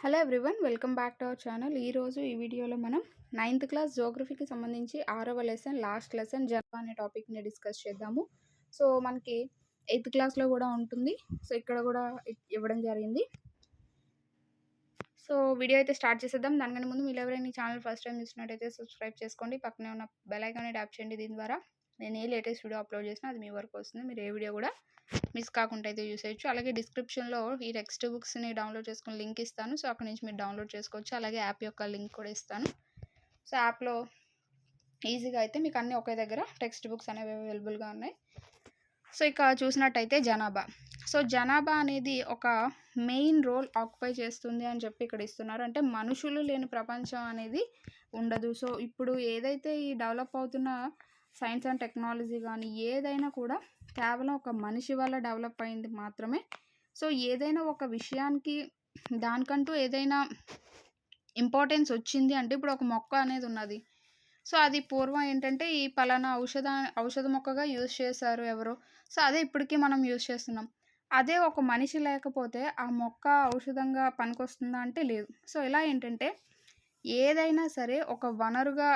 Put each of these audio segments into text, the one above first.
Hello everyone, welcome back to our channel. ఈరోజు ఈ వీడియోలో మనం 9th క్లాస్ జోగ్రఫీకి సంబంధించి 6వ లెసన్ లాస్ట్ లెసన్ జనాభా అనే టాపిక్ని డిస్కస్ చేద్దాము. సో మనకి 8th క్లాస్లో కూడా ఉంటుంది. సో ఇక్కడ కూడా ఇవ్వడం జరిగింది. సో వీడియో అయితే స్టార్ట్ చేసేద్దాం. దానికన్నా ముందు మీరు ఎవరైనా ఈ ఛానల్ ఫస్ట్ టైం చూసినట్టయితే సబ్స్క్రైబ్ చేసుకోండి, పక్కనే ఉన్న బెల్ ఐకాన్ని ట్యాప్ చేయండి. దీని ద్వారా నేను ఏ లేటెస్ట్ వీడియో అప్లోడ్ చేసినా అది మీ వరకు వస్తుంది. మీరు ఏ వీడియో కూడా మిస్ కాకుండా అయితే యూస్ చేయొచ్చు. అలాగే డిస్క్రిప్షన్లో ఈ టెక్స్ట్ బుక్స్ని డౌన్లోడ్ చేసుకుని లింక్ ఇస్తాను. సో అక్కడ నుంచి మీరు డౌన్లోడ్ చేసుకోవచ్చు. అలాగే యాప్ యొక్క లింక్ కూడా ఇస్తాను. సో యాప్లో ఈజీగా అయితే మీకు అన్నీ ఒకే దగ్గర టెక్స్ట్ బుక్స్ అనేవి అవైలబుల్గా ఉన్నాయి. సో ఇక చూసినట్టయితే జనాభా. సో జనాభా అనేది ఒక మెయిన్ రోల్ ఆక్యుపై చేస్తుంది అని చెప్పి ఇక్కడ ఇస్తున్నారు. అంటే మనుషులు లేని ప్రపంచం అనేది ఉండదు. సో ఇప్పుడు ఏదైతే ఈ డెవలప్ అవుతున్న సైన్స్ అండ్ టెక్నాలజీ కానీ ఏదైనా కూడా కేవలం ఒక మనిషి వల్ల డెవలప్ అయింది మాత్రమే. సో ఏదైనా ఒక విషయానికి దానికంటూ ఏదైనా ఇంపార్టెన్స్ వచ్చింది అంటే ఇప్పుడు ఒక మొక్క అనేది ఉన్నది. సో అది పూర్వం ఏంటంటే ఈ పలానా ఔషధ మొక్కగా యూజ్ చేశారు ఎవరో. సో అదే ఇప్పటికీ మనం యూజ్ చేస్తున్నాం. అదే ఒక మనిషి లేకపోతే ఆ మొక్క ఔషధంగా పనికొస్తుందా అంటే లేదు. సో ఇలా ఏంటంటే ఏదైనా సరే ఒక వనరుగా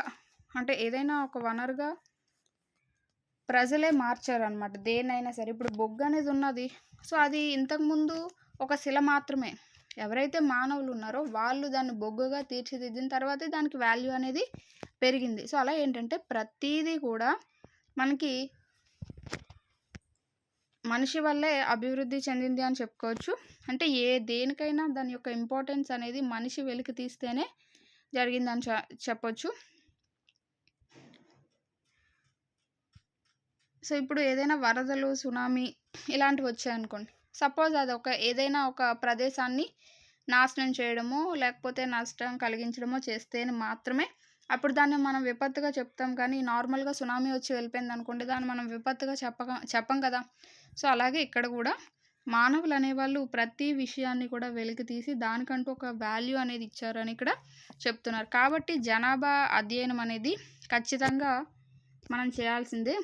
ప్రజలే మార్చారనమాట దేన్నైనా సరే. ఇప్పుడు బొగ్గు అనేది ఉన్నది. సో అది ఇంతకుముందు ఒక శిల మాత్రమే. ఎవరైతే మానవులు ఉన్నారో వాళ్ళు దాన్ని బొగ్గుగా తీర్చిదిద్దిన తర్వాతే దానికి వాల్యూ అనేది పెరిగింది. సో అలా ఏంటంటే ప్రతిదీ కూడా మనకి మనిషి వల్లే అభివృద్ధి చెందింది అని చెప్పుకోవచ్చు. అంటే దేనికైనా దాని యొక్క ఇంపార్టెన్స్ అనేది మనిషి వెలికి తీస్తేనే జరిగిందని చెప్పొచ్చు. సో ఇప్పుడు ఏదైనా వరదలు, సునామీ ఇలాంటివి వచ్చాయనుకోండి. సపోజ్ అది ఏదైనా ఒక ప్రదేశాన్ని నాశనం చేయడమో లేకపోతే నష్టం కలిగించడమో చేస్తేనే మాత్రమే అప్పుడు దాన్ని మనం విపత్తుగా చెప్తాం. కానీ నార్మల్గా సునామీ వచ్చి వెళ్ళిపోయింది అనుకోండి, దాన్ని మనం విపత్తుగా చెప్పం కదా. సో అలాగే ఇక్కడ కూడా మానవులు అనేవాళ్ళు ప్రతి విషయాన్ని కూడా వెలికి తీసి దానికంటూ ఒక వాల్యూ అనేది ఇచ్చారని ఇక్కడ చెప్తున్నారు. కాబట్టి జనాభా అధ్యయనం అనేది ఖచ్చితంగా మనం చేయాల్సిందే.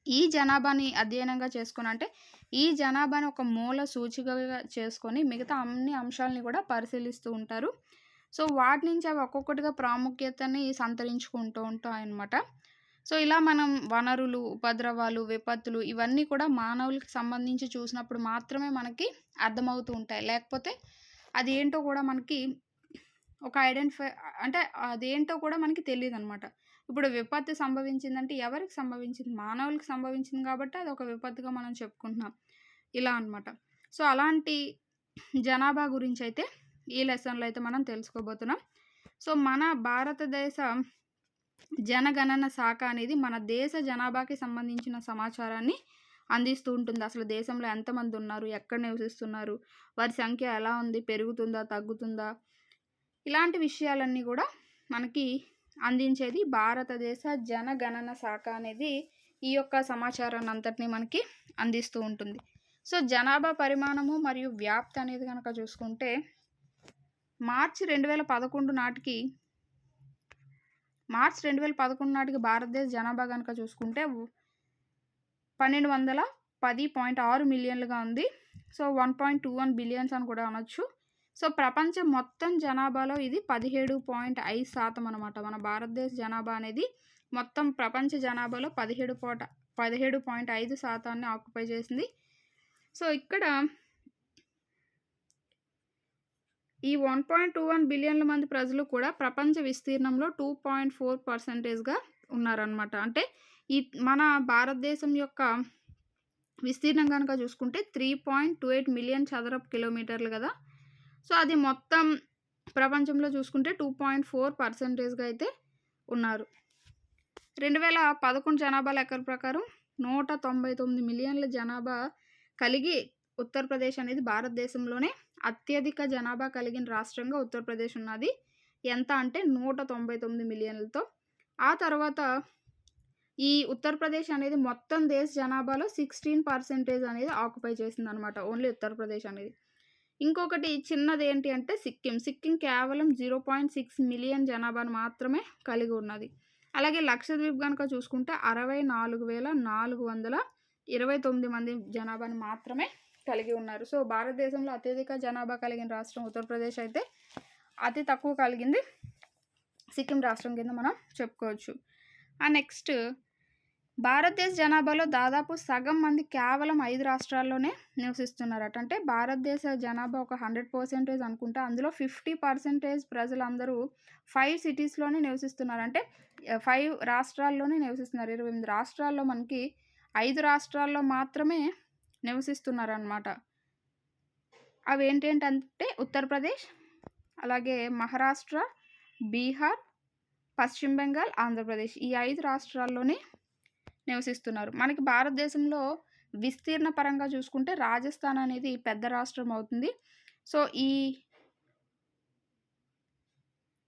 ఈ జనాభాని అధ్యయనంగా చేసుకుని అంటే ఈ జనాభాని ఒక మూల సూచికగా చేసుకొని మిగతా అన్ని అంశాలని కూడా పరిశీలిస్తూ ఉంటారు. సో వాటి నుంచి అవి ఒక్కొక్కటిగా ప్రాముఖ్యతని సంతరించుకుంటూ ఉంటాయన్నమాట. సో ఇలా మనం వనరులు, ఉపద్రవాలు, విపత్తులు ఇవన్నీ కూడా మానవులకి సంబంధించి చూసినప్పుడు మాత్రమే మనకి అర్థమవుతూ ఉంటాయి. లేకపోతే అదేంటో కూడా మనకి అదేంటో కూడా మనకి తెలియదు అనమాట. ఇప్పుడు విపత్తు సంభవించిందంటే ఎవరికి సంభవించింది? మానవులకు సంభవించింది కాబట్టి అది ఒక విపత్తుగా మనం చెప్పుకుంటున్నాం ఇలా అనమాట. సో అలాంటి జనాభా గురించి అయితే ఈ లెసన్లో అయితే మనం తెలుసుకోబోతున్నాం. సో మన భారతదేశ జనగణన శాఖ అనేది మన దేశ జనాభాకి సంబంధించిన సమాచారాన్ని అందిస్తూ ఉంటుంది. అసలు దేశంలో ఎంతమంది ఉన్నారు, ఎక్కడ నివసిస్తున్నారు, వారి సంఖ్య ఎలా ఉంది, పెరుగుతుందా తగ్గుతుందా, ఇలాంటి విషయాలన్నీ కూడా మనకి అందించేది భారతదేశ జనగణన శాఖ అనేది ఈ యొక్క సమాచారాన్ని అంతటినీ మనకి అందిస్తూ ఉంటుంది. సో జనాభా పరిమాణము మరియు వ్యాప్తి అనేది కనుక చూసుకుంటే మార్చి 2011 నాటికి భారతదేశ జనాభా కనుక చూసుకుంటే 1210.6 మిలియన్లుగా ఉంది. సో 1.21 బిలియన్స్ అని కూడా అనొచ్చు. సో ప్రపంచం మొత్తం జనాభాలో ఇది 17.5% అనమాట. మన భారతదేశ జనాభా అనేది మొత్తం ప్రపంచ జనాభాలో 17.5% ఆక్యుపై చేసింది. సో ఇక్కడ ఈ 1.21 బిలియన్ల మంది ప్రజలు కూడా ప్రపంచ విస్తీర్ణంలో 2.4%గా ఉన్నారనమాట. అంటే ఈ మన భారతదేశం యొక్క విస్తీర్ణం కనుక చూసుకుంటే 3.28 మిలియన్ చదరపు కిలోమీటర్లు కదా. సో అది మొత్తం ప్రపంచంలో చూసుకుంటే 2.4%గా అయితే ఉన్నారు. 2011 జనాభా లెక్కల ప్రకారం 199 మిలియన్ల జనాభా కలిగి ఉత్తరప్రదేశ్ అనేది భారతదేశంలోనే అత్యధిక జనాభా కలిగిన రాష్ట్రంగా ఉత్తరప్రదేశ్ ఉన్నది. ఎంత అంటే 199 మిలియన్లతో. ఆ తర్వాత ఈ ఉత్తరప్రదేశ్ అనేది మొత్తం దేశ జనాభాలో 16% అనేది ఆక్యుపై చేసింది అనమాట, ఓన్లీ ఉత్తరప్రదేశ్ అనేది. ఇంకొకటి చిన్నది ఏంటి అంటే సిక్కిం కేవలం 0.6 మిలియన్ జనాభాను మాత్రమే కలిగి ఉన్నది. అలాగే లక్షద్వీప్ కనుక చూసుకుంటే 64,429 మంది జనాభాను మాత్రమే కలిగి ఉన్నారు. సో భారతదేశంలో అత్యధిక జనాభా కలిగిన రాష్ట్రం ఉత్తరప్రదేశ్ అయితే అతి తక్కువ కలిగింది సిక్కిం రాష్ట్రం కింద మనం చెప్పుకోవచ్చు. నెక్స్ట్ భారతదేశ జనాభాలో దాదాపు సగం మంది కేవలం 5 రాష్ట్రాల్లోనే నివసిస్తున్నారట. అంటే భారతదేశ జనాభా ఒక 100% అనుకుంటే అందులో 50% ప్రజలందరూ 5 సిటీస్లోనే నివసిస్తున్నారు. అంటే 5 రాష్ట్రాల్లోనే నివసిస్తున్నారు. 28 రాష్ట్రాల్లో మనకి 5 రాష్ట్రాల్లో మాత్రమే నివసిస్తున్నారనమాట. అవి ఏంటంటే ఉత్తరప్రదేశ్, అలాగే మహారాష్ట్ర, బీహార్, పశ్చిమ బెంగాల్, ఆంధ్రప్రదేశ్. ఈ 5 రాష్ట్రాల్లోనే నివసిస్తున్నారు. మనకి భారతదేశంలో విస్తీర్ణ పరంగా చూసుకుంటే రాజస్థాన్ అనేది పెద్ద రాష్ట్రం అవుతుంది. సో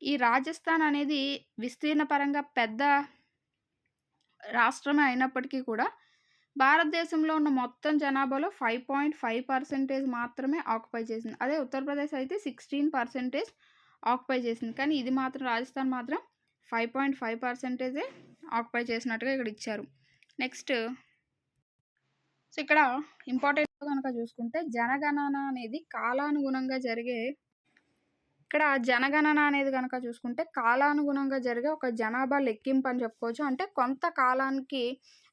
ఈ రాజస్థాన్ అనేది విస్తీర్ణ పరంగా పెద్ద రాష్ట్రమే అయినప్పటికీ కూడా భారతదేశంలో ఉన్న మొత్తం జనాభాలో 5.5% మాత్రమే ఆక్యుపై చేసింది. అదే ఉత్తరప్రదేశ్ అయితే 16% ఆక్యుపై చేసింది. కానీ ఇది మాత్రం రాజస్థాన్ మాత్రం 5.5% ఆక్యుపై చేసినట్టుగా ఇక్కడ ఇచ్చారు. నెక్స్ట్ సో ఇక్కడ ఇంపార్టెంట్ కనుక చూసుకుంటే జనగణన అనేది కాలానుగుణంగా జరిగే కనుక చూసుకుంటే కాలానుగుణంగా జరిగే ఒక జనాభా లెక్కింపు అని చెప్పుకోవచ్చు. అంటే కొంత కాలానికి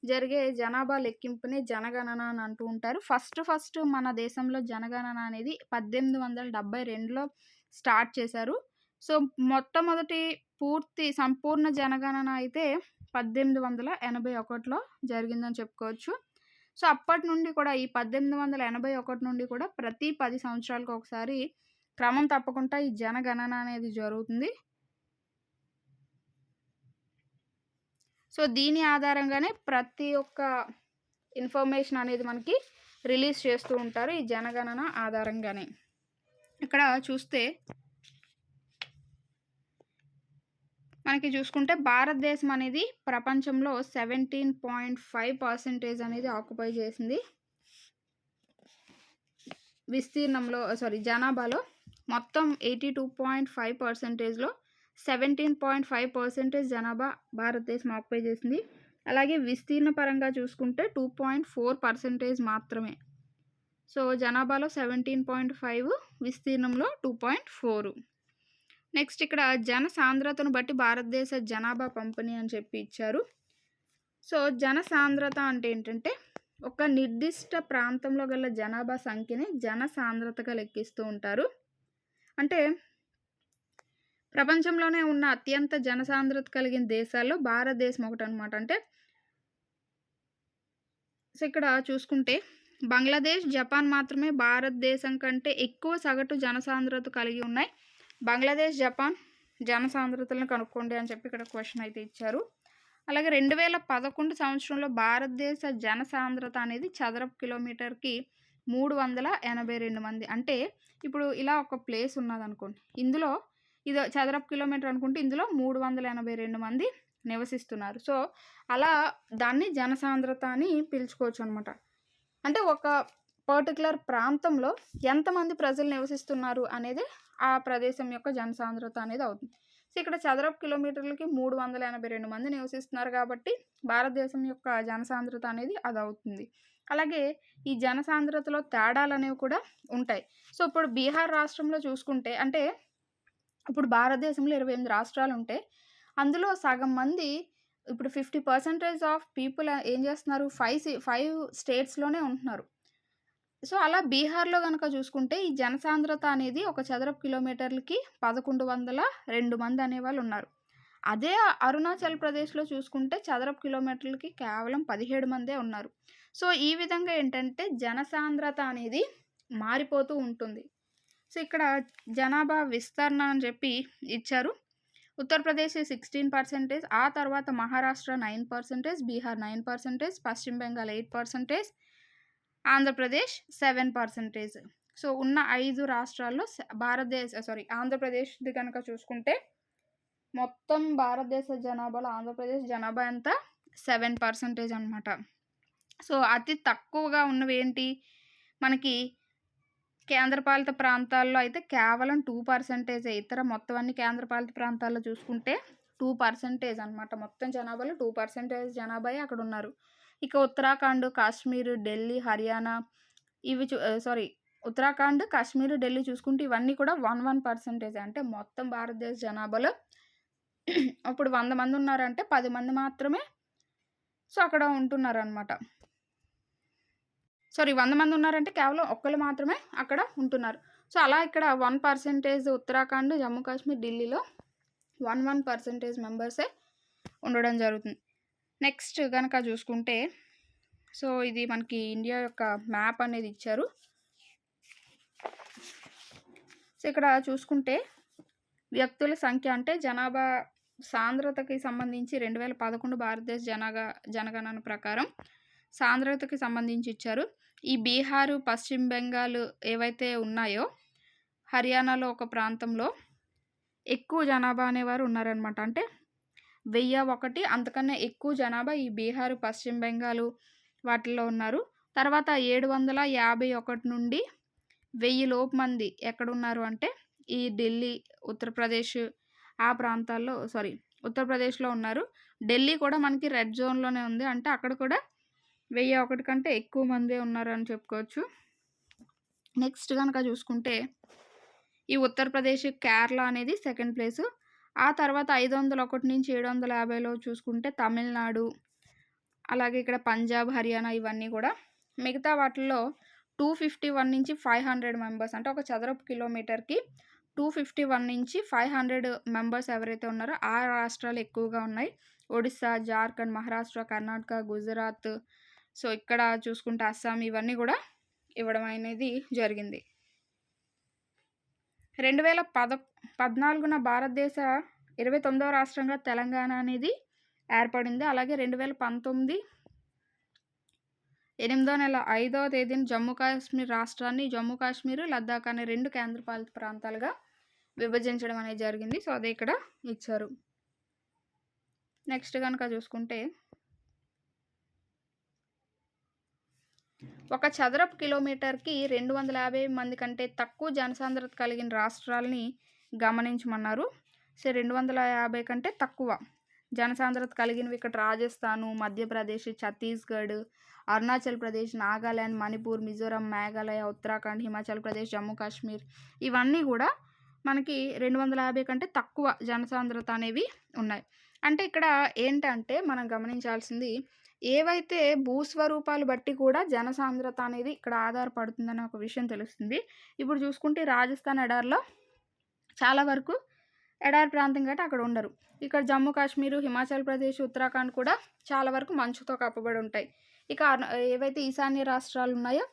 జరిగే జనాభా లెక్కింపుని జనగణన అని అంటూ ఉంటారు. ఫస్ట్ మన దేశంలో జనగణన అనేది 1872లో స్టార్ట్ చేశారు. సో మొట్టమొదటి సంపూర్ణ జనగణన అయితే 1881లో జరిగిందని చెప్పుకోవచ్చు. సో అప్పటి నుండి కూడా ఈ 1881 నుండి కూడా ప్రతి 10 సంవత్సరాలకు ఒకసారి క్రమం తప్పకుండా ఈ జనగణన అనేది జరుగుతుంది. సో దీని ఆధారంగానే ప్రతి ఒక్క ఇన్ఫర్మేషన్ అనేది మనకి రిలీజ్ చేస్తూ ఉంటారు ఈ జనగణన ఆధారంగానే. ఇక్కడ చూస్తే మనకి చూసుకుంటే భారతదేశం అనేది ప్రపంచంలో 17.5% అనేది ఆక్యుపై చేసింది. జనాభాలో మొత్తం 82.5%లో 17.5% జనాభా భారతదేశం ఆక్యుపై చేసింది. అలాగే విస్తీర్ణ పరంగా చూసుకుంటే 2.4% మాత్రమే. సో జనాభాలో 17.5, విస్తీర్ణంలో 2.4. నెక్స్ట్ ఇక్కడ జన సాంద్రతను బట్టి భారతదేశ జనాభా పంపిణీ అని చెప్పి ఇచ్చారు. సో జన సాంద్రత అంటే ఏంటంటే ఒక నిర్దిష్ట ప్రాంతంలో గల జనాభా సంఖ్యని జన సాంద్రతగా లెక్కిస్తూ ఉంటారు. అంటే ప్రపంచంలోనే ఉన్న అత్యంత జనసాంద్రత కలిగిన దేశాల్లో భారతదేశం ఒకటి అనమాట. అంటే సో ఇక్కడ చూసుకుంటే బంగ్లాదేశ్, జపాన్ మాత్రమే భారతదేశం కంటే ఎక్కువ సగటు జనసాంద్రత కలిగి ఉన్నాయి. బంగ్లాదేశ్, జపాన్ జనసాంద్రతలను కనుక్కోండి అని చెప్పి ఇక్కడ క్వశ్చన్ అయితే ఇచ్చారు. అలాగే 2011 సంవత్సరంలో భారతదేశ జనసాంద్రత అనేది చదరపు కిలోమీటర్కి 382 మంది. అంటే ఇప్పుడు ఇలా ఒక ప్లేస్ ఉన్నదనుకోండి, ఇందులో ఇది చదరపు కిలోమీటర్ అనుకుంటే ఇందులో 382 మంది నివసిస్తున్నారు. సో అలా దాన్ని జనసాంద్రత అని పిలుచుకోవచ్చు అనమాట. అంటే ఒక పర్టికులర్ ప్రాంతంలో ఎంతమంది ప్రజలు నివసిస్తున్నారు అనేది ఆ ప్రదేశం యొక్క జనసాంద్రత అనేది అవుతుంది. సో ఇక్కడ చదరపు కిలోమీటర్లకి 382 మంది నివసిస్తున్నారు కాబట్టి భారతదేశం యొక్క జనసాంద్రత అనేది అది అవుతుంది. అలాగే ఈ జనసాంద్రతలో తేడాలు అనేవి కూడా ఉంటాయి. సో ఇప్పుడు బీహార్ రాష్ట్రంలో చూసుకుంటే, అంటే ఇప్పుడు భారతదేశంలో 28 రాష్ట్రాలు ఉంటే అందులో సగం మంది ఇప్పుడు 50% ఆఫ్ పీపుల్ ఏం చేస్తున్నారు, 5 స్టేట్స్లోనే ఉంటున్నారు. సో అలా బీహార్లో కనుక చూసుకుంటే ఈ జనసాంద్రత అనేది ఒక చదరపు కిలోమీటర్లకి 1102 మంది అనేవాళ్ళు ఉన్నారు. అదే అరుణాచల్ ప్రదేశ్లో చూసుకుంటే చదరపు కిలోమీటర్లకి కేవలం 17 మందే ఉన్నారు. సో ఈ విధంగా ఏంటంటే జనసాంద్రత అనేది మారిపోతూ ఉంటుంది. సో ఇక్కడ జనాభా విస్తరణ అని చెప్పి ఇచ్చారు. ఉత్తరప్రదేశ్ 16%, ఆ తర్వాత మహారాష్ట్ర 9%, బీహార్ 9%, పశ్చిమ బెంగాల్ 8%, ఆంధ్రప్రదేశ్ 7%. సో ఉన్న 5 రాష్ట్రాల్లో ఆంధ్రప్రదేశ్ది కనుక చూసుకుంటే మొత్తం భారతదేశ జనాభాలో ఆంధ్రప్రదేశ్ జనాభా ఎంత 7% అనమాట. సో అతి తక్కువగా ఉన్నవి ఏంటి మనకి కేంద్రపాలిత ప్రాంతాల్లో అయితే కేవలం 2%. ఇతర మొత్తం అన్ని కేంద్రపాలిత ప్రాంతాల్లో చూసుకుంటే 2% అనమాట. మొత్తం జనాభాలో 2% జనాభా అక్కడ ఉన్నారు. ఇక ఉత్తరాఖండ్, కాశ్మీర్, ఢిల్లీ, హర్యానా, ఇవి సారీ ఉత్తరాఖండ్, కాశ్మీర్, ఢిల్లీ చూసుకుంటే ఇవన్నీ కూడా 1% అంటే మొత్తం భారతదేశ జనాభాలో ఇప్పుడు 100 మంది ఉన్నారంటే 10 మంది మాత్రమే సో అక్కడ ఉంటున్నారనమాట. సారీ 100 మంది ఉన్నారంటే కేవలం ఒక్కళ్ళు మాత్రమే అక్కడ ఉంటున్నారు. సో అలా ఇక్కడ 1% ఉత్తరాఖండ్, జమ్మూ కాశ్మీర్, ఢిల్లీలో 1% మెంబర్సే ఉండడం జరుగుతుంది. నెక్స్ట్ కనుక చూసుకుంటే సో ఇది మనకి ఇండియా యొక్క మ్యాప్ అనేది ఇచ్చారు. సో ఇక్కడ చూసుకుంటే వ్యక్తుల సంఖ్య అంటే జనాభా సాంద్రతకి సంబంధించి 2011 భారతదేశ జనగణన ప్రకారం సాంద్రతకి సంబంధించి ఇచ్చారు. ఈ బీహారు, పశ్చిమ బెంగాల్ ఏవైతే ఉన్నాయో హర్యానాలో ఒక ప్రాంతంలో ఎక్కువ జనాభా అనేవారు ఉన్నారనమాట. అంటే 1001 అంతకన్నా ఎక్కువ జనాభా ఈ బీహారు, పశ్చిమ బెంగాల్ వాటిల్లో ఉన్నారు. తర్వాత 751 నుండి 1000 లోపు మంది ఎక్కడున్నారు అంటే ఈ ఢిల్లీ, ఉత్తరప్రదేశ్ ఆ ప్రాంతాల్లో ఉత్తరప్రదేశ్లో ఉన్నారు. ఢిల్లీ కూడా మనకి రెడ్ జోన్లోనే ఉంది. అంటే అక్కడ కూడా 1001 కంటే ఎక్కువ మందే ఉన్నారు అని చెప్పుకోవచ్చు. నెక్స్ట్ కనుక చూసుకుంటే ఈ ఉత్తరప్రదేశ్, కేరళ అనేది సెకండ్ ప్లేసు. ఆ తర్వాత 501 నుంచి 750లో చూసుకుంటే తమిళనాడు, అలాగే ఇక్కడ పంజాబ్, హర్యానా ఇవన్నీ కూడా. మిగతా వాటిల్లో 251 నుంచి 500 మెంబర్స్ అంటే ఒక చదరపు కిలోమీటర్కి 251 నుంచి 500 మెంబర్స్ ఎవరైతే ఉన్నారో ఆ రాష్ట్రాలు ఎక్కువగా ఉన్నాయి. ఒడిస్సా, జార్ఖండ్, మహారాష్ట్ర, కర్ణాటక, గుజరాత్, సో ఇక్కడ చూసుకుంటే అస్సాం ఇవన్నీ కూడా ఇవ్వడం అనేది జరిగింది. 2014 భారతదేశ 29వ రాష్ట్రంగా తెలంగాణ అనేది ఏర్పడింది. అలాగే 2019 8వ నెల 5వ తేదీన జమ్మూ కాశ్మీర్ రాష్ట్రాన్ని జమ్మూ కాశ్మీర్, లద్దాఖ్ అనే 2 కేంద్రపాలిత ప్రాంతాలుగా విభజించడం అనేది జరిగింది. సో అదే ఇక్కడ ఇచ్చారు. నెక్స్ట్ కనుక చూసుకుంటే ఒక చదరపు కిలోమీటర్కి 250 మంది కంటే తక్కువ జనసాంద్రత కలిగిన రాష్ట్రాలని గమనించమన్నారు. సో 250 కంటే తక్కువ జనసాంద్రత కలిగినవి ఇక్కడ రాజస్థాను, మధ్యప్రదేశ్, ఛత్తీస్గఢ్, అరుణాచల్ ప్రదేశ్, నాగాల్యాండ్, మణిపూర్, మిజోరాం, మేఘాలయ, ఉత్తరాఖండ్, హిమాచల్ ప్రదేశ్, జమ్మూ కాశ్మీర్ ఇవన్నీ కూడా మనకి 250 కంటే తక్కువ జనసాంద్రత అనేవి ఉన్నాయి. అంటే ఇక్కడ ఏంటంటే మనం గమనించాల్సింది ఏవైతే భూస్వరూపాలు బట్టి కూడా జనసాంద్రత అనేది ఇక్కడ ఆధారపడుతుందనే ఒక విషయం తెలుస్తుంది. ఇప్పుడు చూసుకుంటే రాజస్థాన్ ఎడారిలో చాలా వరకు ఎడారి ప్రాంతం కాబట్టి అక్కడ ఉండరు. ఇక్కడ జమ్మూ కాశ్మీర్, హిమాచల్ ప్రదేశ్, ఉత్తరాఖండ్ కూడా చాలా వరకు మంచుతో కప్పబడి ఉంటాయి. ఇక ఏవైతే ఈశాన్య రాష్ట్రాలు ఉన్నాయో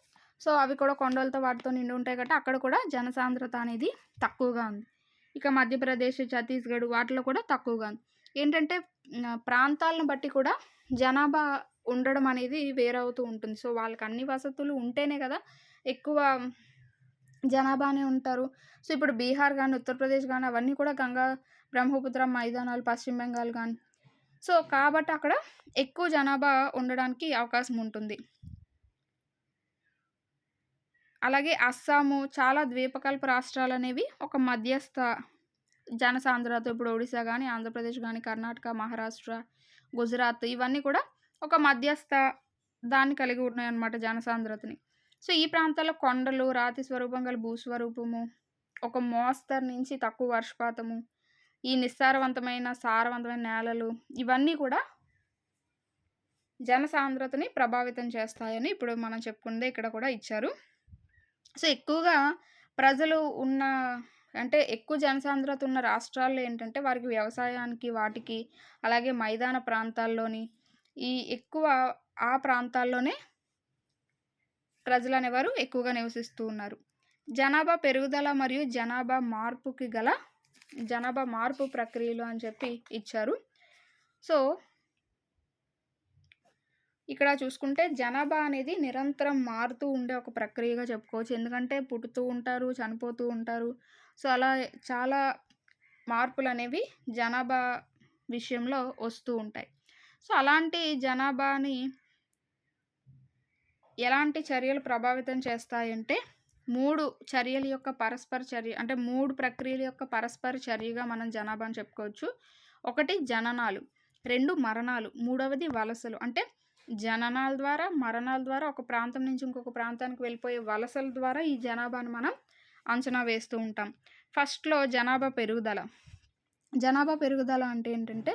సో అవి కూడా కొండలతో వాటితో నిండి ఉంటాయి కాబట్టి అక్కడ కూడా జనసాంద్రత అనేది తక్కువగా ఉంది. ఇక మధ్యప్రదేశ్, ఛత్తీస్గఢ్ వాటిలో కూడా తక్కువగా ఉంది. ఏంటంటే ప్రాంతాలను బట్టి కూడా జనాభా ఉండడం అనేది వేరవుతూ ఉంటుంది. సో వాళ్ళకి అన్ని వసతులు ఉంటేనే కదా ఎక్కువ జనాభానే ఉంటారు. సో ఇప్పుడు బీహార్ కానీ, ఉత్తరప్రదేశ్ కానీ అవన్నీ కూడా గంగా బ్రహ్మపుత్ర మైదానాలు, పశ్చిమ బెంగాల్ కానీ సో కాబట్టి అక్కడ ఎక్కువ జనాభా ఉండడానికి అవకాశం ఉంటుంది. అలాగే అస్సాము, చాలా ద్వీపకల్ప రాష్ట్రాలు అనేవి ఒక మధ్యస్థ జనసాంద్రత ఇప్పుడు ఒడిశా కానీ, ఆంధ్రప్రదేశ్ కానీ, కర్ణాటక, మహారాష్ట్ర, గుజరాత్ ఇవన్నీ కూడా ఒక మధ్యస్థ దాన్ని కలిగి ఉన్నాయన్నమాట జనసాంద్రతని. సో ఈ ప్రాంతాల్లో కొండలు, రాతి స్వరూపం గల భూస్వరూపము, ఒక మోస్తరు నుంచి తక్కువ వర్షపాతము, ఈ నిస్సారవంతమైన సారవంతమైన నేలలు ఇవన్నీ కూడా జనసాంద్రతని ప్రభావితం చేస్తాయని ఇప్పుడు మనం చెప్పుకుందే ఇక్కడ కూడా ఇచ్చారు. సో ఎక్కువగా ప్రజలు ఉన్న అంటే ఎక్కువ జనసాంద్రత ఉన్న రాష్ట్రాల్లో ఏంటంటే వారికి వ్యవసాయానికి వాటికి అలాగే మైదాన ప్రాంతాల్లోని ఈ ఎక్కువ ఆ ప్రాంతాల్లోనే ప్రజలు అనేవారు ఎక్కువగా నివసిస్తూ ఉన్నారు. జనాభా పెరుగుదల మరియు జనాభా మార్పు ప్రక్రియలు అని చెప్పి ఇచ్చారు. సో ఇక్కడ చూసుకుంటే జనాభా అనేది నిరంతరం మారుతూ ఉండే ఒక ప్రక్రియగా చెప్పుకోవచ్చు. ఎందుకంటే పుట్టుతూ ఉంటారు, చనిపోతూ ఉంటారు. సో అలా చాలా మార్పులు అనేవి జనాభా విషయంలో వస్తూ ఉంటాయి. సో అలాంటి జనాభాని ఎలాంటి చర్యలు ప్రభావితం చేస్తాయంటే 3 చర్యల యొక్క పరస్పర చర్య అంటే 3 ప్రక్రియల యొక్క పరస్పర చర్యగా మనం జనాభాని చెప్పుకోవచ్చు. 1 జననాలు, 2 మరణాలు, 3వది వలసలు. అంటే జననాల ద్వారా, మరణాల ద్వారా, ఒక ప్రాంతం నుంచి ఇంకొక ప్రాంతానికి వెళ్ళిపోయే వలసల ద్వారా ఈ జనాభాను మనం అంచనా వేస్తూ ఉంటాం. ఫస్ట్‌లో జనాభా పెరుగుదల. జనాభా పెరుగుదల అంటే ఏంటంటే,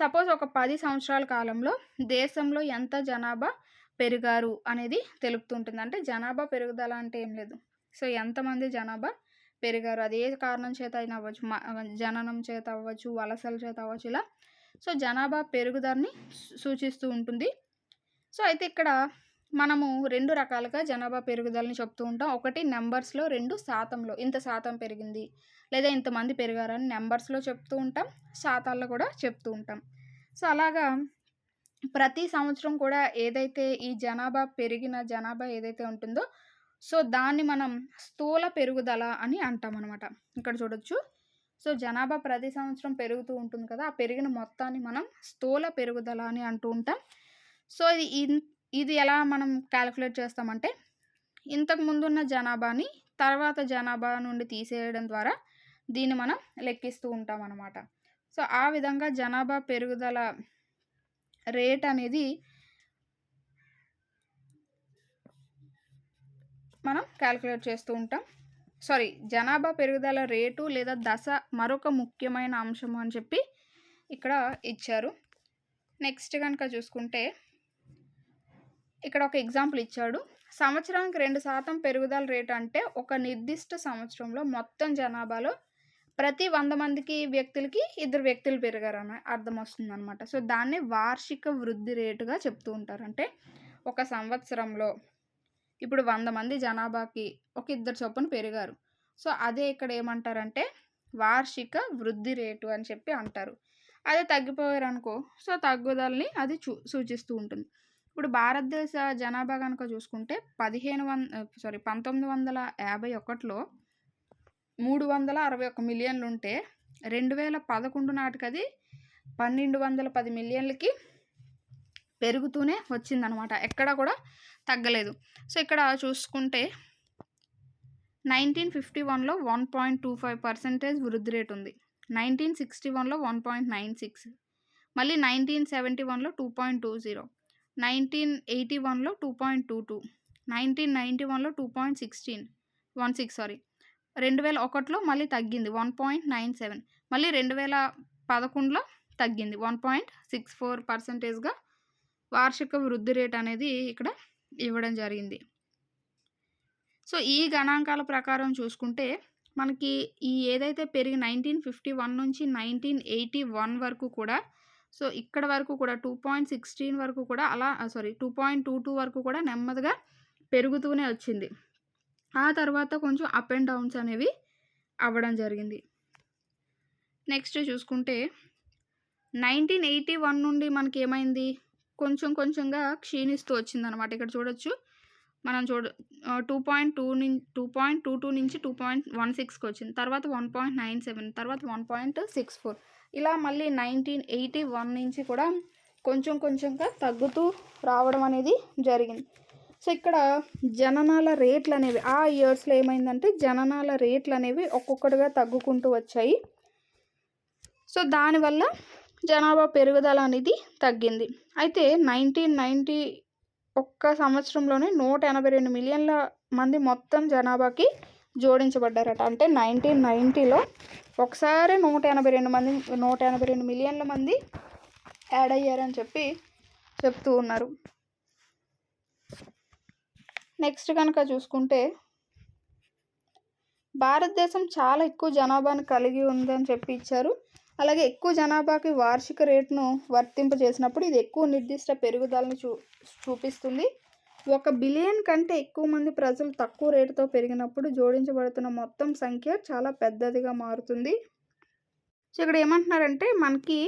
సపోజ్ ఒక 10 సంవత్సరాల కాలంలో దేశంలో ఎంత జనాభా పెరిగారు అనేది తెలుపుతూ ఉంటుంది. అంటే జనాభా పెరుగుదల అంటే ఏం లేదు. సో, ఎంతమంది జనాభా పెరిగారు, అది ఏ కారణం చేత అయినా అవ్వచ్చు, జననం చేత అవ్వచ్చు, వలసల చేత అవ్వచ్చు, ఇలా. సో, జనాభా పెరుగుదలని సూచిస్తూ ఉంటుంది. సో, అయితే ఇక్కడ మనము 2 రకాలుగా జనాభా పెరుగుదలని చెప్తూ ఉంటాం. ఒకటి నంబర్స్‌లో, 2 శాతంలో. ఇంత శాతం పెరిగింది, లేదా ఇంతమంది పెరిగారని నంబర్స్‌లో చెప్తూ ఉంటాం, శాతాల్లో కూడా చెప్తూ ఉంటాం. సో, అలాగా ప్రతి సంవత్సరం కూడా ఏదైతే ఈ జనాభా ఏదైతే ఉంటుందో, సో, దాన్ని మనం స్థూల పెరుగుదల అని అంటామనమాట. ఇక్కడ చూడొచ్చు. సో, జనాభా ప్రతి సంవత్సరం పెరుగుతూ ఉంటుంది కదా! ఆ పెరిగిన మొత్తాన్ని మనం స్థూల పెరుగుదల అని అంటూ ఉంటాం. సో, ఇది ఎలా మనం క్యాలిక్యులేట్ చేస్తామంటే, ఇంతకు ముందున్న జనాభాని తర్వాత జనాభా నుండి తీసేయడం ద్వారా దీన్ని మనం లెక్కిస్తూ ఉంటామనమాట. సో, ఆ విధంగా జనాభా పెరుగుదల రేట్ అనేది మనం క్యాలిక్యులేట్ చేస్తూ ఉంటాం. జనాభా పెరుగుదల రేటు లేదా దశ మరొక ముఖ్యమైన అంశం అని చెప్పి ఇక్కడ ఇచ్చారు. నెక్స్ట్ కనుక చూసుకుంటే, ఇక్కడ ఒక ఎగ్జాంపుల్ ఇచ్చాడు. సంవత్సరానికి 2% పెరుగుదల రేటు అంటే ఒక నిర్దిష్ట సంవత్సరంలో మొత్తం జనాభాలో ప్రతి 100 వ్యక్తులకి 2 వ్యక్తులు పెరిగారని అర్థం వస్తుందన్నమాట. సో, దాన్ని వార్షిక వృద్ధి రేటుగా చెప్తూ ఉంటారు. అంటే ఒక సంవత్సరంలో ఇప్పుడు 100 మంది జనాభాకి ఒక 2 చొప్పున పెరిగారు. సో, అదే ఇక్కడ ఏమంటారంటే వార్షిక వృద్ధి రేటు అని చెప్పి అంటారు. అదే తగ్గిపోయారనుకో, సో, తగ్గుదలని అది సూచిస్తూ ఉంటుంది. ఇప్పుడు భారతదేశ జనాభా కనుక చూసుకుంటే 1951లో 361 మిలియన్లు ఉంటే 2011 నాటికి అది 1210 మిలియన్లకి పెరుగుతూనే వచ్చిందనమాట. ఎక్కడ కూడా తగ్గలేదు. సో, ఇక్కడ చూసుకుంటే 1951లో 1.25% వృద్ధి రేటు ఉంది. 1961లో 1.96, మళ్ళీ 1971లో 2.20, 1981లో 2.22, 1991లో 2.16, 2001లో మళ్ళీ తగ్గింది 1.97, మళ్ళీ 2011లో తగ్గింది 1.64%గా వార్షిక వృద్ధి రేట్ అనేది ఇక్కడ ఇవ్వడం జరిగింది. సో, ఈ గణాంకాల ప్రకారం చూసుకుంటే మనకి ఈ ఏదైతే పెరిగి 1951 నుంచి 1981 వరకు కూడా, సో, ఇక్కడ వరకు కూడా 2.16 వరకు కూడా 2.22 వరకు కూడా నెమ్మదిగా పెరుగుతూనే వచ్చింది. ఆ తర్వాత కొంచెం అప్ అండ్ డౌన్స్ అనేవి అవ్వడం జరిగింది. నెక్స్ట్ చూసుకుంటే 1981 నుండి మనకి ఏమైంది, కొంచెం కొంచెంగా క్షీణిస్తూ వచ్చిందనమాట. ఇక్కడ చూడొచ్చు. మనం 2.22 నుంచి 2.16కి వచ్చింది. తర్వాత 1.97, తర్వాత 1.64, ఇలా మళ్ళీ 1981 నుంచి కూడా కొంచెం కొంచెంగా తగ్గుతూ రావడం అనేది జరిగింది. సో, ఇక్కడ జననాల రేట్లు అనేవి ఆ ఇయర్స్లో ఏమైందంటే జననాల రేట్లు అనేవి ఒక్కొక్కటిగా తగ్గుకుంటూ వచ్చాయి. సో, దానివల్ల జనాభా పెరుగుదల అనేది తగ్గింది. అయితే 1991 సంవత్సరంలోనే 182 మిలియన్ల మంది మొత్తం జనాభాకి జోడించబడ్డారట. అంటే 1990లో ఒకసారి 182 మిలియన్ల మంది యాడ్ అయ్యారని చెప్పి చెప్తూ ఉన్నారు. నెక్స్ట్ కనుక చూసుకుంటే, భారతదేశం చాలా ఎక్కువ జనాభాను కలిగి ఉందని చెప్పి ఇచ్చారు. అలాగే ఎక్కువ జనాభాకి వార్షిక రేటును వర్తింపజేసినప్పుడు ఇది ఎక్కువ నిర్దిష్ట పెరుగుదలను చూపిస్తుంది. 1 బిలియన్ కంటే ఎక్కువ మంది ప్రజలు తక్కువ రేటుతో పెరిగినప్పుడు జోడించబడుతున్న మొత్తం సంఖ్య చాలా పెద్దదిగా మారుతుంది. సో, ఇక్కడ ఏమంటున్నారంటే మనకి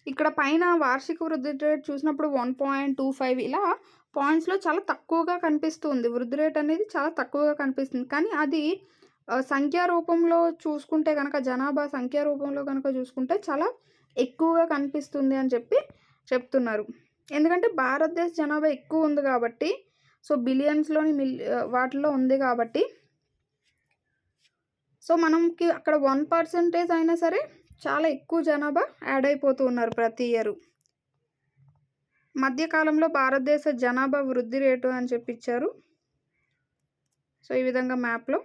ఇక్కడ పైన వార్షిక వృద్ధి రేట్ చూసినప్పుడు 1.25 ఇలా పాయింట్స్లో చాలా తక్కువగా కనిపిస్తుంది. వృద్ధి రేట్ అనేది చాలా తక్కువగా కనిపిస్తుంది. కానీ అది సంఖ్యా రూపంలో చూసుకుంటే కనుక, జనాభా సంఖ్యా రూపంలో కనుక చూసుకుంటే చాలా ఎక్కువగా కనిపిస్తుంది అని చెప్పి చెప్తున్నారు. ఎందుకంటే భారతదేశ జనాభా ఎక్కువ ఉంది కాబట్టి, సో, బిలియన్స్లోని వాటిల్లో ఉంది కాబట్టి, సో, మనకి అక్కడ 1% అయినా సరే చాలా ఎక్కువ జనాభా యాడ్ అయిపోతూ ఉన్నారు ప్రతి ఇయర్. మధ్యకాలంలో భారతదేశ జనాభా వృద్ధి రేటు అని చెప్పి ఇచ్చారు. సో ఈ విధంగా మ్యాప్‌లో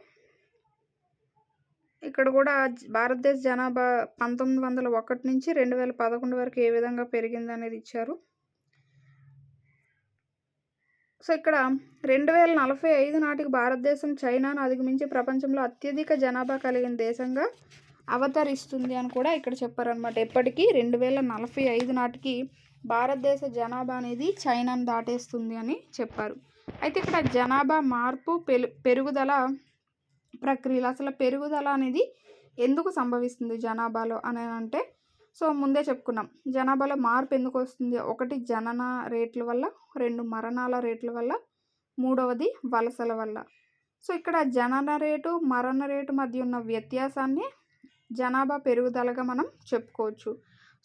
ఇక్కడ కూడా భారతదేశ జనాభా 1901 నుంచి 2011 వరకు ఏ విధంగా పెరిగిందనేది ఇచ్చారు. సో ఇక్కడ 2045 నాటికి భారతదేశం చైనాను అధిగమించి ప్రపంచంలో అత్యధిక జనాభా కలిగిన దేశంగా అవతరిస్తుంది అని కూడా ఇక్కడ చెప్పారనమాట. ఎప్పటికీ 2045 నాటికి భారతదేశ జనాభా అనేది చైనాను దాటేస్తుంది అని చెప్పారు. అయితే ఇక్కడ జనాభా మార్పు పెరుగుదల ప్రక్రియలు, అసలు పెరుగుదల అనేది ఎందుకు సంభవిస్తుంది జనాభాలో అని అంటే, సో ముందే చెప్పుకున్నాం జనాభాలో మార్పు ఎందుకు వస్తుంది. 1 జనన రేట్ల వల్ల, 2 మరణాల రేట్ల వల్ల, 3వది వలసల వల్ల. సో ఇక్కడ జనన రేటు మరణ రేటు మధ్య ఉన్న వ్యత్యాసాన్ని జనాభా పెరుగుదలగా మనం చెప్పుకోవచ్చు.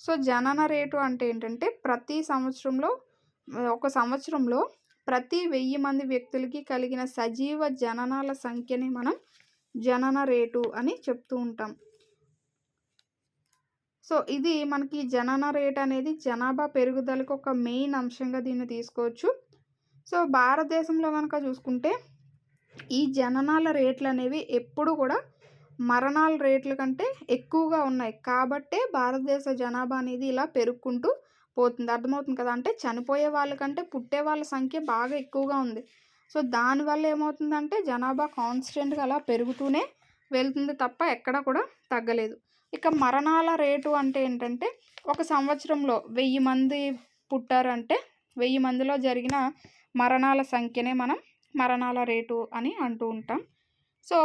సో జనన రేటు అంటే ఏంటంటే ప్రతి సంవత్సరంలో ఒక సంవత్సరంలో ప్రతి 1000 మంది వ్యక్తులకి కలిగిన సజీవ జననాల సంఖ్యని మనం జనన రేటు అని చెప్తూ ఉంటాం. సో ఇది మనకి జనన రేట్ అనేది జనాభా పెరుగుదలకు ఒక మెయిన్ అంశంగా దీన్ని తీసుకోవచ్చు. సో భారతదేశంలో కనుక చూసుకుంటే ఈ జననాల రేట్లు అనేవి ఎప్పుడు కూడా మరణాల రేట్ల కంటే ఎక్కువగా ఉన్నాయి. కాబట్టే భారతదేశ జనాభా అనేది ఇలా పెరుగుకుంటూ పోతుంది. అర్థమవుతుంది కదా. అంటే చనిపోయే వాళ్ళకంటే పుట్టే వాళ్ళ సంఖ్య బాగా ఎక్కువగా ఉంది. సో దానివల్ల ఏమవుతుందంటే జనాభా కాన్స్టెంట్గా అలా పెరుగుతూనే వెళ్తుంది తప్ప ఎక్కడ కూడా తగ్గలేదు. ఇక మరణాల రేటు అంటే ఏంటంటే ఒక సంవత్సరంలో 1000 మంది పుట్టారంటే 1000 మందిలో జరిగిన మరణాల సంఖ్యనే మనం మరణాల రేటు అని అంటూ ఉంటాం. సో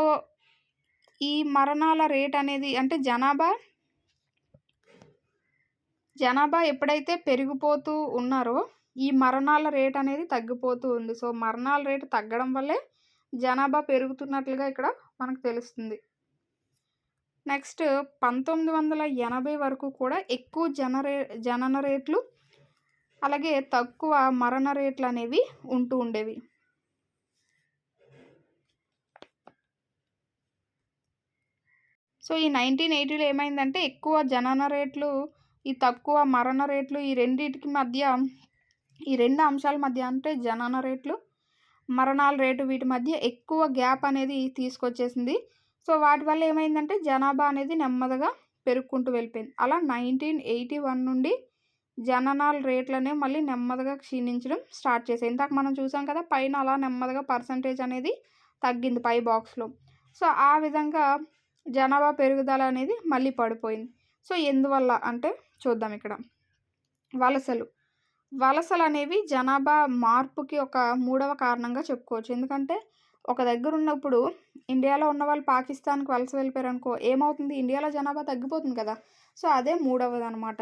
ఈ మరణాల రేట్ అనేది అంటే జనాభా ఎప్పుడైతే పెరిగిపోతూ ఉన్నారో ఈ మరణాల రేట్ అనేది తగ్గిపోతూ ఉంది. సో మరణాల రేటు తగ్గడం వల్లే జనాభా పెరుగుతున్నట్లుగా ఇక్కడ మనకు తెలుస్తుంది. నెక్స్ట్ 1980 వరకు కూడా ఎక్కువ జనన రేట్లు అలాగే తక్కువ మరణ రేట్లు అనేవి ఉంటూ ఉండేవి. సో ఈ 1980లో ఏమైందంటే ఎక్కువ జనన రేట్లు ఈ తక్కువ మరణ రేట్లు ఈ రెండింటికి మధ్య ఈ 2 అంశాల మధ్య అంటే జనన రేట్లు మరణాల రేటు వీటి మధ్య ఎక్కువ గ్యాప్ అనేది తీసుకొచ్చేసింది. సో వాటి వల్ల ఏమైందంటే జనాభా అనేది నెమ్మదిగా పెరుగుకుంటూ వెళ్ళిపోయింది. అలా 1981 నుండి జననాల రేట్లు అనేవి మళ్ళీ నెమ్మదిగా క్షీణించడం స్టార్ట్ చేసాయి. ఇందాక మనం చూసాం కదా పైన అలా నెమ్మదిగా పర్సంటేజ్ అనేది తగ్గింది పై బాక్స్లో. సో ఆ విధంగా జనాభా పెరుగుదల అనేది మళ్ళీ పడిపోయింది. సో ఎందువల్ల అంటే చూద్దాం. ఇక్కడ వలసలు అనేవి జనాభా మార్పుకి ఒక 3వ కారణంగా చెప్పుకోవచ్చు. ఎందుకంటే ఒక దగ్గర ఉన్నప్పుడు ఇండియాలో ఉన్న వాళ్ళు పాకిస్తాన్కి వలస వెళ్ళిపోయారు అనుకో ఏమవుతుంది, ఇండియాలో జనాభా తగ్గిపోతుంది కదా. సో అదే 3వది అనమాట.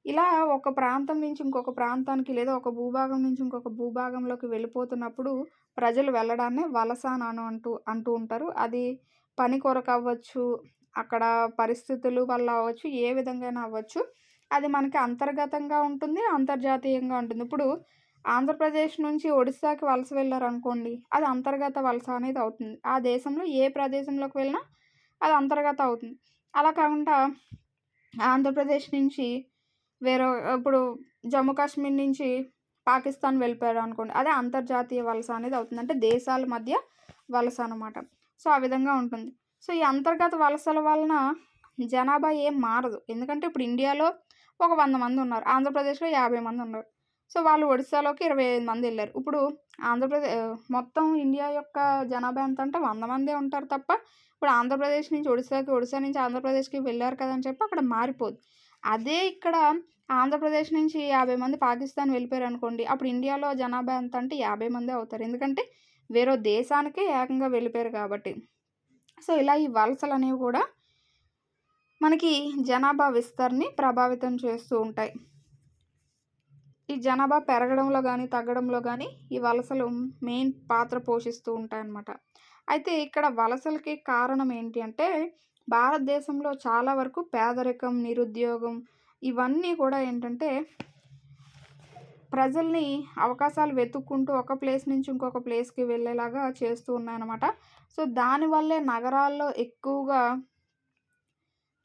ఇలా ఒక ప్రాంతం నుంచి ఇంకొక ప్రాంతానికి లేదా ఒక భూభాగం నుంచి ఇంకొక భూభాగంలోకి వెళ్ళిపోతున్నప్పుడు ప్రజలు వెళ్ళడాన్ని వలస అని అంటూ ఉంటారు. అది పని కొరకు అవ్వచ్చు, అక్కడ పరిస్థితులు వల్ల అవ్వచ్చు, ఏ విధంగా అవ్వచ్చు. అది మనకి అంతర్గతంగా ఉంటుంది, అంతర్జాతీయంగా ఉంటుంది. ఇప్పుడు ఆంధ్రప్రదేశ్ నుంచి ఒడిస్సాకి వలస వెళ్ళారనుకోండి అది అంతర్గత వలస అనేది అవుతుంది. ఆ దేశంలో ఏ ప్రదేశంలోకి వెళ్ళినా అది అంతర్గత అవుతుంది. అలా కాకుండా ఆంధ్రప్రదేశ్ నుంచి ఇప్పుడు జమ్మూ కాశ్మీర్ నుంచి పాకిస్తాన్ వెళ్ళిపోయారు అనుకోండి అదే అంతర్జాతీయ వలస అనేది అవుతుంది. అంటే దేశాల మధ్య వలస అనమాట. సో ఆ విధంగా ఉంటుంది. సో ఈ అంతర్గత వలసల వలన జనాభా ఏం మారదు. ఎందుకంటే ఇప్పుడు ఇండియాలో ఒక 100 మంది ఉన్నారు, ఆంధ్రప్రదేశ్లో 50 మంది ఉన్నారు. సో వాళ్ళు ఒడిస్సాలోకి 25 మంది వెళ్ళారు. ఇప్పుడు మొత్తం ఇండియా యొక్క జనాభా ఎంత అంటే 100 మందే ఉంటారు తప్ప ఇప్పుడు ఆంధ్రప్రదేశ్ నుంచి ఒడిస్సాకి, ఒడిస్సా నుంచి ఆంధ్రప్రదేశ్కి వెళ్ళారు కదా అని చెప్పి అక్కడ మారిపోదు. అదే ఇక్కడ ఆంధ్రప్రదేశ్ నుంచి 50 మంది పాకిస్తాన్ వెళ్ళిపోయారు అనుకోండి అప్పుడు ఇండియాలో జనాభా ఎంత అంటే 50 మందే అవుతారు. ఎందుకంటే వేరే దేశానికే ఏకంగా వెళ్ళిపోయారు కాబట్టి. సో ఇలా ఈ వలసలు అనేవి కూడా మనకి జనాభా విస్తరణని ప్రభావితం చేస్తూ ఉంటాయి. ఈ జనాభా పెరగడంలో కానీ తగ్గడంలో కానీ ఈ వలసలు మెయిన్ పాత్ర పోషిస్తూ ఉంటాయన్నమాట. అయితే ఇక్కడ వలసలకి కారణం ఏంటి అంటే భారతదేశంలో చాలా వరకు పేదరికం, నిరుద్యోగం ఇవన్నీ కూడా ఏంటంటే ప్రజల్ని అవకాశాలు వెతుక్కుంటూ ఒక ప్లేస్ నుంచి ఇంకొక ప్లేస్కి వెళ్ళేలాగా చేస్తూ ఉన్నాయన్నమాట. సో దానివల్లే నగరాల్లో ఎక్కువగా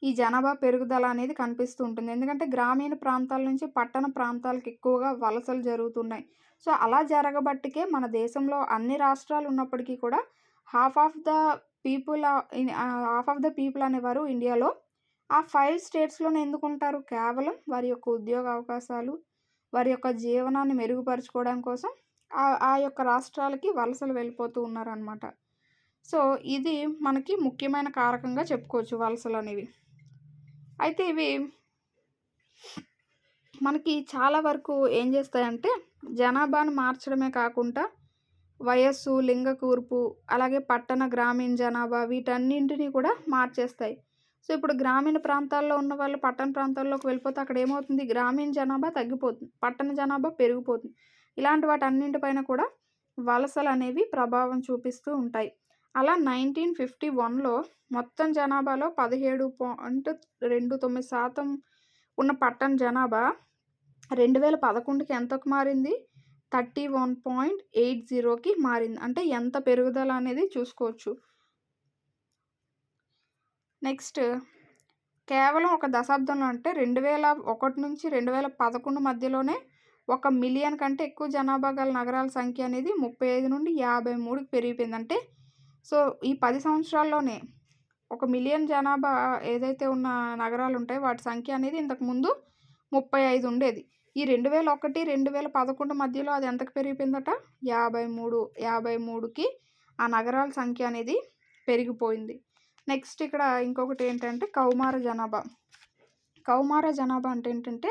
ఈ జనాభా పెరుగుదల అనేది కనిపిస్తూ ఉంటుంది. ఎందుకంటే గ్రామీణ ప్రాంతాల నుంచి పట్టణ ప్రాంతాలకు ఎక్కువగా వలసలు జరుగుతున్నాయి. సో, అలా జరగబట్టికే మన దేశంలో అన్ని రాష్ట్రాలు ఉన్నప్పటికీ కూడా half of the half of the people అనేవారు ఇండియాలో ఆ 5 స్టేట్స్‌లోనే ఎందుకుంటారు? కేవలం వారి యొక్క ఉద్యోగ అవకాశాలు, వారి యొక్క జీవనాన్ని మెరుగుపరుచుకోవడం కోసం ఆ యొక్క రాష్ట్రాలకి వలసలు వెళ్ళిపోతూ ఉన్నారనమాట. సో, ఇది మనకి ముఖ్యమైన కారకంగా చెప్పుకోవచ్చు వలసలనేవి. అయితే ఇవి మనకి చాలా వరకు ఏం చేస్తాయంటే జనాభాను మార్చడమే కాకుండా వయస్సు, లింగ కూర్పు, అలాగే పట్టణ, గ్రామీణ జనాభా వీటన్నింటిని కూడా మార్చేస్తాయి. సో, ఇప్పుడు గ్రామీణ ప్రాంతాల్లో ఉన్నవాళ్ళు పట్టణ ప్రాంతాల్లోకి వెళ్ళిపోతే అక్కడ ఏమవుతుంది? గ్రామీణ జనాభా తగ్గిపోతుంది. పట్టణ జనాభా పెరిగిపోతుంది. ఇలాంటి వాటన్నింటిపైన కూడా వలసలనేవి ప్రభావం చూపిస్తూ ఉంటాయి. అలా 1951లో మొత్తం జనాభాలో 17.29% ఉన్న పట్టణ జనాభా 2011కి ఎంతకు మారింది? 31.80కి మారింది. అంటే ఎంత పెరుగుదల అనేది చూసుకోవచ్చు. నెక్స్ట్ కేవలం ఒక దశాబ్దంలో అంటే 2001 నుంచి 2011 మధ్యలోనే 1 మిలియన్ కంటే ఎక్కువ జనాభా గల నగరాల సంఖ్య అనేది 35 నుండి 53కి పెరిగిపోయింది. అంటే సో, ఈ 10 సంవత్సరాల్లోనే 1 మిలియన్ జనాభా ఏదైతే ఉన్న నగరాలు ఉంటాయో వాటి సంఖ్య అనేది ఇంతకుముందు 35 ఉండేది. ఈ 2001, 2011 మధ్యలో అది ఎంతకు పెరిగిపోయిందట? 53కి ఆ నగరాల సంఖ్య అనేది పెరిగిపోయింది. నెక్స్ట్ ఇక్కడ ఇంకొకటి ఏంటంటే కౌమార జనాభా. కౌమార జనాభా అంటే ఏంటంటే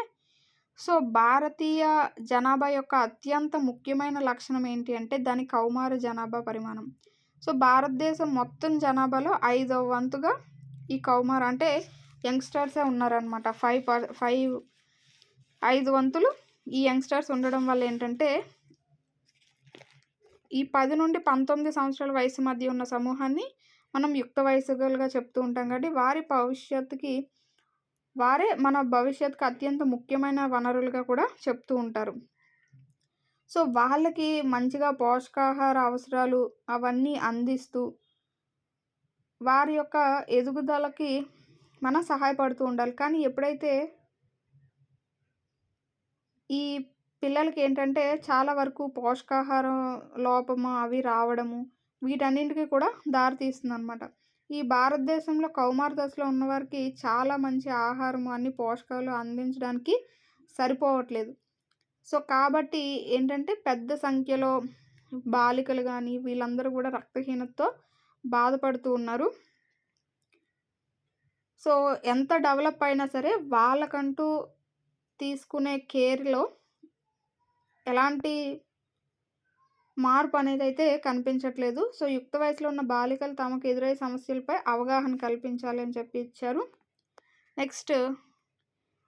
సో, భారతీయ జనాభా యొక్క అత్యంత ముఖ్యమైన లక్షణం ఏంటి అంటే దాని కౌమార జనాభా పరిమాణం. సో, భారతదేశం మొత్తం జనాభాలో 5వ వంతుగా ఈ కౌమార అంటే యంగ్‌స్టర్సే ఉన్నారనమాట. 5 వంతులు ఈ యంగ్‌స్టర్స్ ఉండడం వల్ల ఏంటంటే ఈ 10 నుండి 19 సంవత్సరాల వయసు మధ్య ఉన్న సమూహాన్ని మనం యుక్త వయస్కులుగా చెప్తూ ఉంటాం కాబట్టి వారే మన భవిష్యత్తుకి అత్యంత ముఖ్యమైన వనరులుగా కూడా చెప్తూ ఉంటారు. సో, వాళ్ళకి మంచిగా పోషకాహార అవసరాలు అవన్నీ అందిస్తూ వారి యొక్క ఎదుగుదలకి మనం సహాయపడుతూ ఉండాలి. కానీ ఎప్పుడైతే ఈ పిల్లలకి ఏంటంటే చాలా వరకు పోషకాహారం లోపము అవి రావడము వీటన్నింటికి కూడా దారితీస్తుందనమాట. ఈ భారతదేశంలో కౌమార దశలో ఉన్నవారికి చాలా మంచి ఆహారము అన్ని పోషకాలు అందించడానికి సరిపోవట్లేదు. సో, కాబట్టి ఏంటంటే పెద్ద సంఖ్యలో బాలికలు కానీ వీళ్ళందరూ కూడా రక్తహీనతతో బాధపడుతూ ఉన్నారు. సో, ఎంత డెవలప్ అయినా సరే వాళ్ళకంటూ తీసుకునే కేర్‌లో ఎలాంటి మార్పు అనేదైతే కనిపించట్లేదు. సో, యుక్త వయసులో ఉన్న బాలికలు తమకు ఎదురయ్యే సమస్యలపై అవగాహన కల్పించాలి అని చెప్పి ఇచ్చారు. నెక్స్ట్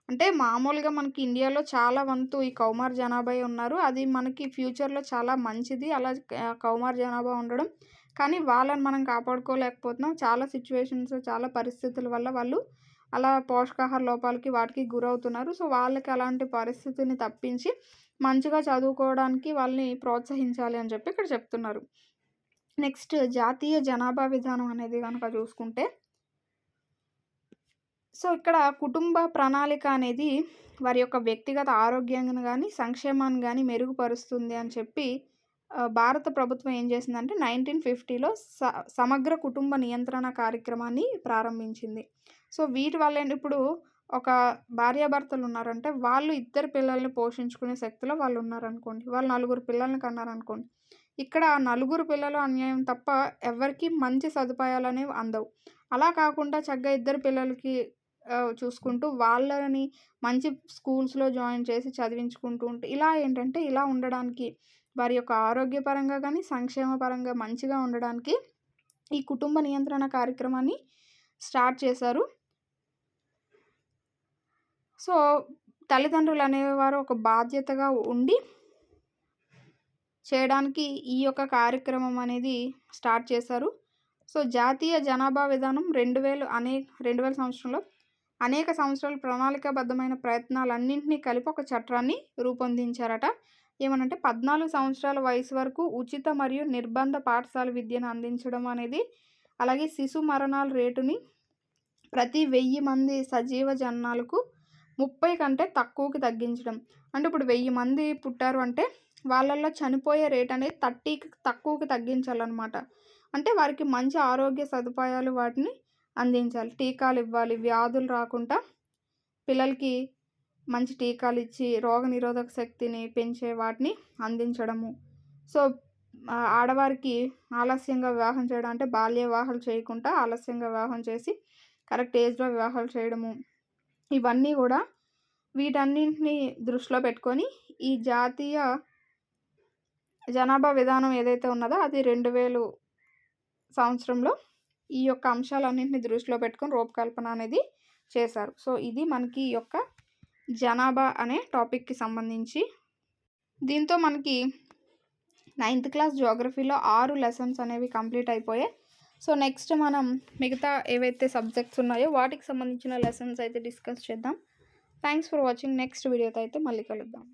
అంటే మామూలుగా మనకి ఇండియాలో చాలా వంతు ఈ కౌమార జనాభాయే ఉన్నారు. అది మనకి ఫ్యూచర్‌లో చాలా మంచిది అలా కౌమార జనాభా ఉండడం. కానీ వాళ్ళని మనం కాపాడుకోలేకపోతున్నాం. చాలా సిట్యుయేషన్స్, చాలా పరిస్థితుల వల్ల వాళ్ళు అలా పోషకాహార లోపాలకి వాటికి గురవుతున్నారు. సో, వాళ్ళకి అలాంటి పరిస్థితిని తప్పించి మంచిగా చదువుకోవడానికి వాళ్ళని ప్రోత్సహించాలి అని చెప్పి ఇక్కడ చెప్తున్నారు. నెక్స్ట్ జాతీయ జనాభా విధానం అనేది గనక చూసుకుంటే సో, ఇక్కడ కుటుంబ ప్రణాళిక అనేది వారి యొక్క వ్యక్తిగత ఆరోగ్యాన్ని గానీ, సంక్షేమాన్ని గానీ మెరుగుపరుస్తుంది అని చెప్పి భారత ప్రభుత్వం ఏం చేసిందంటే 1950లో సమగ్ర కుటుంబ నియంత్రణ కార్యక్రమాన్ని ప్రారంభించింది. సో, వీటి వల్ల ఇప్పుడు ఒక భార్యాభర్తలు ఉన్నారంటే వాళ్ళు ఇద్దరు పిల్లల్ని పోషించుకునే శక్తిలో వాళ్ళు ఉన్నారనుకోండి. వాళ్ళు 4 పిల్లల్ని కన్నారనుకోండి. ఇక్కడ 4 పిల్లలు అన్యాయం తప్ప ఎవరికీ మంచి సదుపాయాలనేవి అందవు. అలా కాకుండా చక్కగా ఇద్దరు పిల్లలకి చూసుకుంటూ వాళ్ళని మంచి స్కూల్స్‌లో జాయిన్ చేసి చదివించుకుంటూ ఉంటే ఇలా ఏంటంటే ఇలా ఉండడానికి వారి యొక్క ఆరోగ్యపరంగా గానీ, సంక్షేమ పరంగా మంచిగా ఉండడానికి ఈ కుటుంబ నియంత్రణ కార్యక్రమాన్ని స్టార్ట్ చేశారు. సో, తల్లిదండ్రులు అనేవారు ఒక బాధ్యతగా ఉండి చేయడానికి ఈ యొక్క కార్యక్రమం అనేది స్టార్ట్ చేశారు. సో, జాతీయ జనాభా విధానం 2000 సంవత్సరంలో అనేక సంవత్సరాల ప్రణాళికాబద్ధమైన ప్రయత్నాలన్నింటినీ కలిపి ఒక చట్టాన్ని రూపొందించారట. ఏమనంటే 14 సంవత్సరాల వయసు వరకు ఉచిత మరియు నిర్బంధ పాఠశాల విద్యను అందించడం అనేది, అలాగే శిశు మరణాల రేటుని ప్రతి 1000 మంది సజీవ జనాలకు 30 కంటే తక్కువకి తగ్గించడం. అంటే ఇప్పుడు 1000 మంది పుట్టారు అంటే వాళ్ళల్లో చనిపోయే రేట్ అనేది 30కి తక్కువకి తగ్గించాలనమాట. అంటే వారికి మంచి ఆరోగ్య సదుపాయాలు వాటిని అందించాలి. టీకాలివ్వాలి. వ్యాధులు రాకుండా పిల్లలకి మంచి టీకాలిచ్చి రోగనిరోధక శక్తిని పెంచే వాటిని అందించడము. సో, ఆడవారికి ఆలస్యంగా వివాహం చేయడం అంటే బాల్య వివాహాలు చేయకుండా ఆలస్యంగా వివాహం చేసి కరెక్ట్ ఏజ్‌లో వివాహాలు చేయడము. ఇవన్నీ గూడా వీటన్నింటిని దృష్టిలో పెట్టుకొని ఈ జాతీయ జనాభా విధానం ఏదైతే ఉన్నదో అది 2000 సంవత్సరంలో ఈ యొక్క అంశాలన్నింటిని దృష్టిలో పెట్టుకొని రూపకల్పన అనేది చేశారు. సో, ఇది మనకి ఈ యొక్క జనాభా అనే టాపిక్‌కి సంబంధించి. దీంతో మనకి 9th క్లాస్ జియోగ్రఫీలో 6 లెసన్స్ అనేవి కంప్లీట్ అయిపోయాయి. సో, నెక్స్ట్ మనం మిగతా ఏవైతే సబ్జెక్ట్స్ ఉన్నాయో వాటికి సంబంధించిన లెసన్స్ అయితే డిస్కస్ చేద్దాం. Thanks for watching. నెక్స్ట్ వీడియోతో అయితే మళ్ళీ కలుద్దాం.